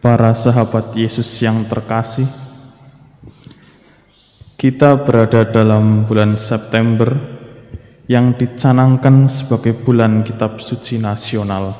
Para sahabat Yesus yang terkasih, kita berada dalam bulan September yang dicanangkan sebagai bulan Kitab Suci Nasional.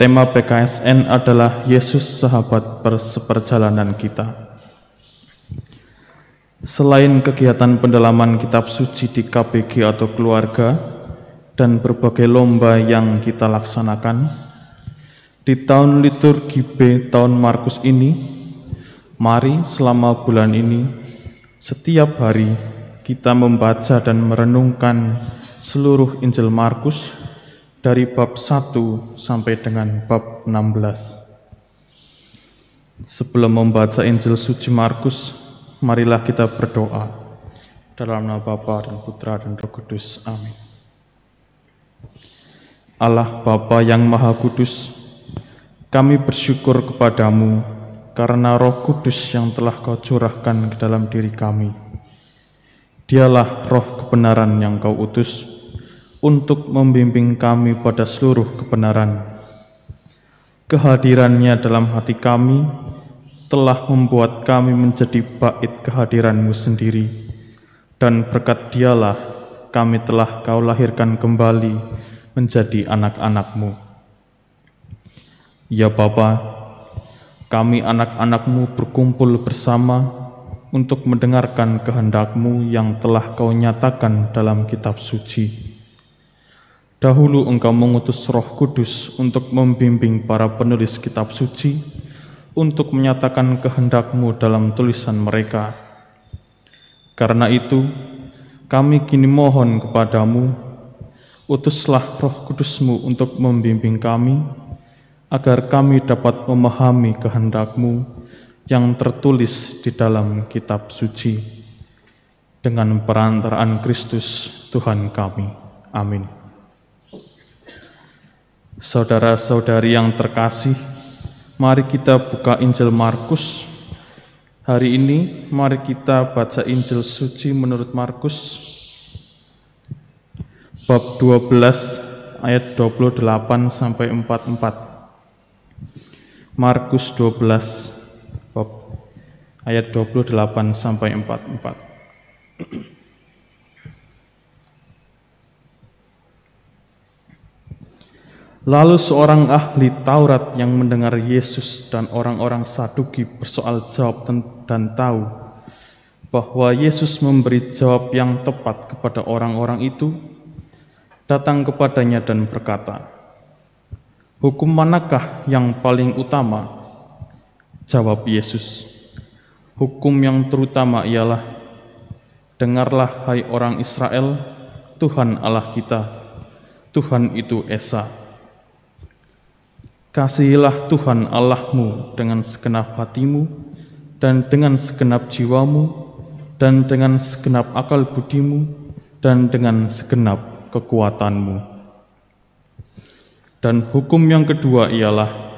Tema PKSN adalah Yesus Sahabat Seperjalanan Kita. Selain kegiatan pendalaman kitab suci di KBG atau keluarga dan berbagai lomba yang kita laksanakan, di tahun liturgi B tahun Markus ini, mari selama bulan ini, setiap hari kita membaca dan merenungkan seluruh Injil Markus dari bab 1 sampai dengan bab 16. Sebelum membaca Injil suci Markus, marilah kita berdoa dalam nama Bapa dan Putra dan Roh Kudus. Amin. Allah Bapa yang Maha Kudus, kami bersyukur kepadamu karena Roh Kudus yang telah Kau curahkan ke dalam diri kami. Dialah Roh kebenaran yang Kau utus untuk membimbing kami pada seluruh kebenaran. Kehadirannya dalam hati kami telah membuat kami menjadi bait kehadiran-Mu sendiri, dan berkat Dialah kami telah Kau lahirkan kembali menjadi anak-anak-Mu. Ya Bapa, kami anak-anak-Mu berkumpul bersama untuk mendengarkan kehendak-Mu yang telah Kau nyatakan dalam kitab suci. Dahulu Engkau mengutus Roh Kudus untuk membimbing para penulis kitab suci untuk menyatakan kehendak-Mu dalam tulisan mereka. Karena itu, kami kini mohon kepadamu, utuslah Roh Kudus-Mu untuk membimbing kami, agar kami dapat memahami kehendak-Mu yang tertulis di dalam kitab suci. Dengan perantaraan Kristus, Tuhan kami. Amin. Saudara-saudari yang terkasih, mari kita buka Injil Markus. Hari ini mari kita baca Injil suci menurut Markus bab 12 ayat 28 sampai 44. Markus 12 bab ayat 28 sampai 44. Lalu seorang ahli Taurat yang mendengar Yesus dan orang-orang Saduki bersoal jawab dan tahu bahwa Yesus memberi jawab yang tepat kepada orang-orang itu, datang kepadanya dan berkata, "Hukum manakah yang paling utama?" Jawab Yesus, "Hukum yang terutama ialah, dengarlah hai orang Israel, Tuhan Allah kita, Tuhan itu Esa. Kasihilah Tuhan Allahmu dengan segenap hatimu, dan dengan segenap jiwamu, dan dengan segenap akal budimu, dan dengan segenap kekuatanmu. Dan hukum yang kedua ialah,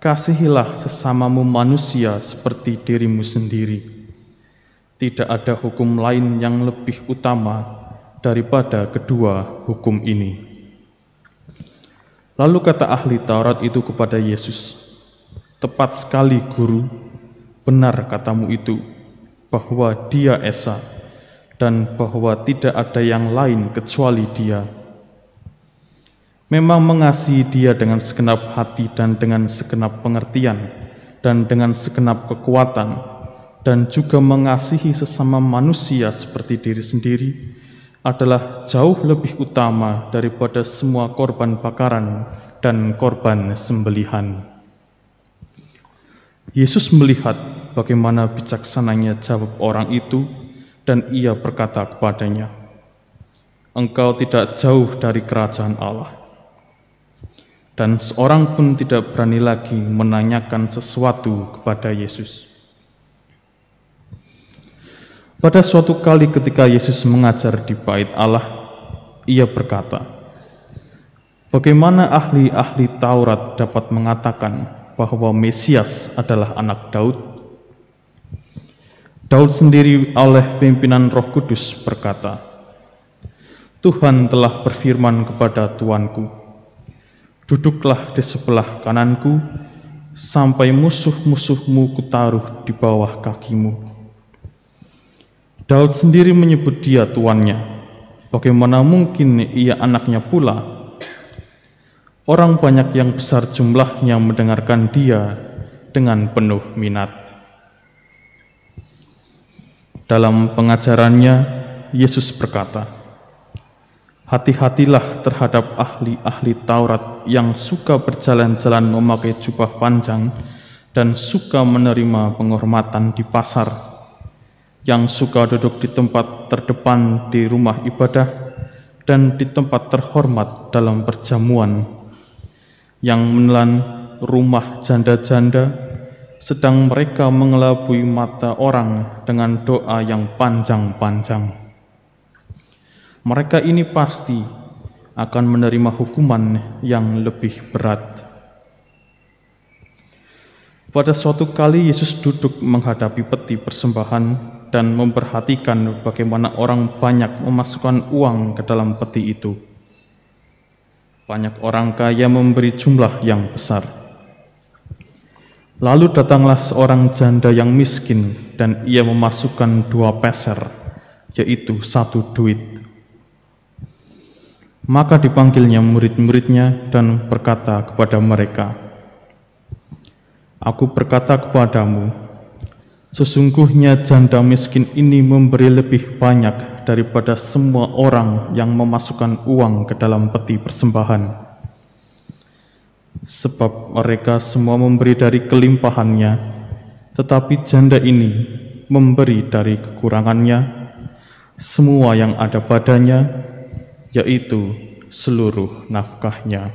kasihilah sesamamu manusia seperti dirimu sendiri. Tidak ada hukum lain yang lebih utama daripada kedua hukum ini." Lalu kata ahli Taurat itu kepada Yesus, "Tepat sekali, Guru, benar katamu itu, bahwa Dia Esa, dan bahwa tidak ada yang lain kecuali Dia. Memang mengasihi Dia dengan segenap hati dan dengan segenap pengertian dan dengan segenap kekuatan, dan juga mengasihi sesama manusia seperti diri sendiri, adalah jauh lebih utama daripada semua korban bakaran dan korban sembelihan." Yesus melihat bagaimana bijaksananya jawab orang itu, dan Ia berkata kepadanya, "Engkau tidak jauh dari kerajaan Allah." Dan seorang pun tidak berani lagi menanyakan sesuatu kepada Yesus. Pada suatu kali ketika Yesus mengajar di bait Allah, Ia berkata, "Bagaimana ahli-ahli Taurat dapat mengatakan bahwa Mesias adalah anak Daud? Daud sendiri oleh pimpinan Roh Kudus berkata, 'Tuhan telah berfirman kepada Tuanku, duduklah di sebelah kananku sampai musuh-musuhmu kutaruh di bawah kakimu. Daud sendiri menyebut dia tuannya. Bagaimana mungkin ia anaknya pula? Orang banyak yang besar jumlahnya mendengarkan dia dengan penuh minat. Dalam pengajarannya, Yesus berkata, "Hati-hatilah terhadap ahli-ahli Taurat yang suka berjalan-jalan memakai jubah panjang dan suka menerima penghormatan di pasar, yang suka duduk di tempat terdepan di rumah ibadah dan di tempat terhormat dalam perjamuan, yang menelan rumah janda-janda, sedang mereka mengelabui mata orang dengan doa yang panjang-panjang. Mereka ini pasti akan menerima hukuman yang lebih berat." Pada suatu kali Yesus duduk menghadapi peti persembahan dan memperhatikan bagaimana orang banyak memasukkan uang ke dalam peti itu. Banyak orang kaya memberi jumlah yang besar. Lalu datanglah seorang janda yang miskin dan ia memasukkan 2 peser, yaitu 1 duit. Maka dipanggilnya murid-muridnya dan berkata kepada mereka, "Aku berkata kepadamu, sesungguhnya janda miskin ini memberi lebih banyak daripada semua orang yang memasukkan uang ke dalam peti persembahan. Sebab mereka semua memberi dari kelimpahannya, tetapi janda ini memberi dari kekurangannya semua yang ada padanya, yaitu seluruh nafkahnya."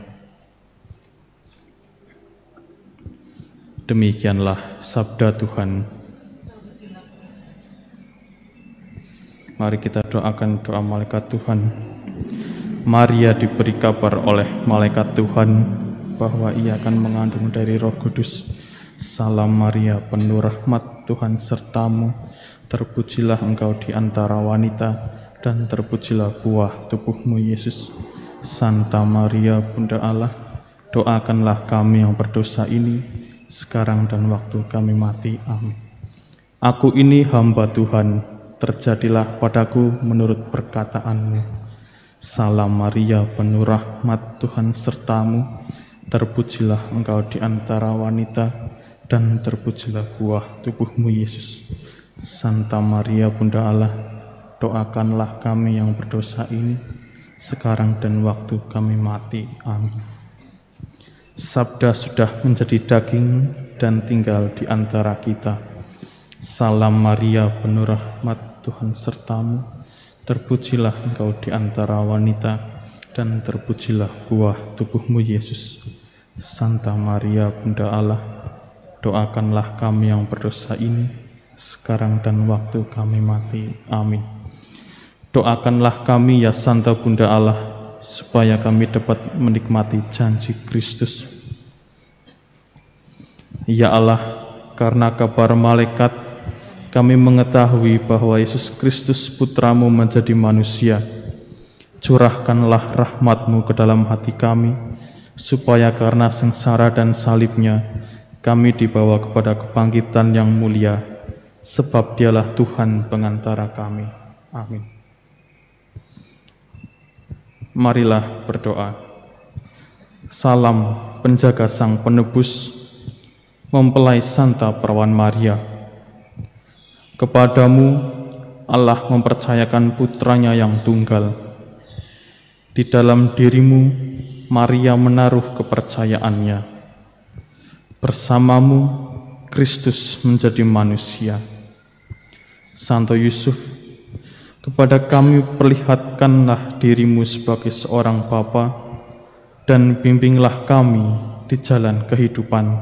Demikianlah sabda Tuhan. Mari kita doakan doa malaikat Tuhan. Maria diberi kabar oleh malaikat Tuhan bahwa ia akan mengandung dari Roh Kudus. Salam Maria, penuh rahmat, Tuhan sertamu. Terpujilah engkau di antara wanita, dan terpujilah buah tubuhmu Yesus. Santa Maria, Bunda Allah, doakanlah kami yang berdosa ini, sekarang dan waktu kami mati. Amin. Aku ini hamba Tuhan, terjadilah padaku menurut perkataanmu. Salam Maria, penuh rahmat, Tuhan sertamu. Terpujilah engkau di antara wanita, dan terpujilah buah tubuhmu Yesus. Santa Maria, Bunda Allah, doakanlah kami yang berdosa ini, sekarang dan waktu kami mati. Amin. Sabda sudah menjadi daging dan tinggal di antara kita. Salam Maria, penuh rahmat, Tuhan sertamu. Terpujilah engkau di antara wanita, dan terpujilah buah tubuhmu Yesus. Santa Maria, Bunda Allah, doakanlah kami yang berdosa ini, sekarang dan waktu kami mati. Amin. Doakanlah kami ya Santa Bunda Allah, supaya kami dapat menikmati janji Kristus. Ya Allah, karena kabar malaikat, kami mengetahui bahwa Yesus Kristus Putramu menjadi manusia. Curahkanlah rahmat-Mu ke dalam hati kami, supaya karena sengsara dan salibnya, kami dibawa kepada kebangkitan yang mulia, sebab Dialah Tuhan pengantara kami. Amin. Marilah berdoa. Salam penjaga Sang Penebus, mempelai Santa Perawan Maria. Kepadamu Allah mempercayakan putranya yang tunggal. Di dalam dirimu Maria menaruh kepercayaannya. Bersamamu Kristus menjadi manusia. Santo Yusuf, kepada kami perlihatkanlah dirimu sebagai seorang bapa, dan bimbinglah kami di jalan kehidupan.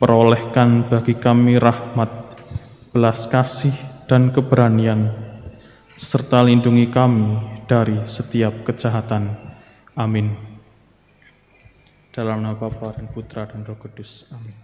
Perolehkan bagi kami rahmat, belas kasih, dan keberanian, serta lindungi kami dari setiap kejahatan. Amin. Dalam nama Bapa dan Putra dan Roh Kudus. Amin.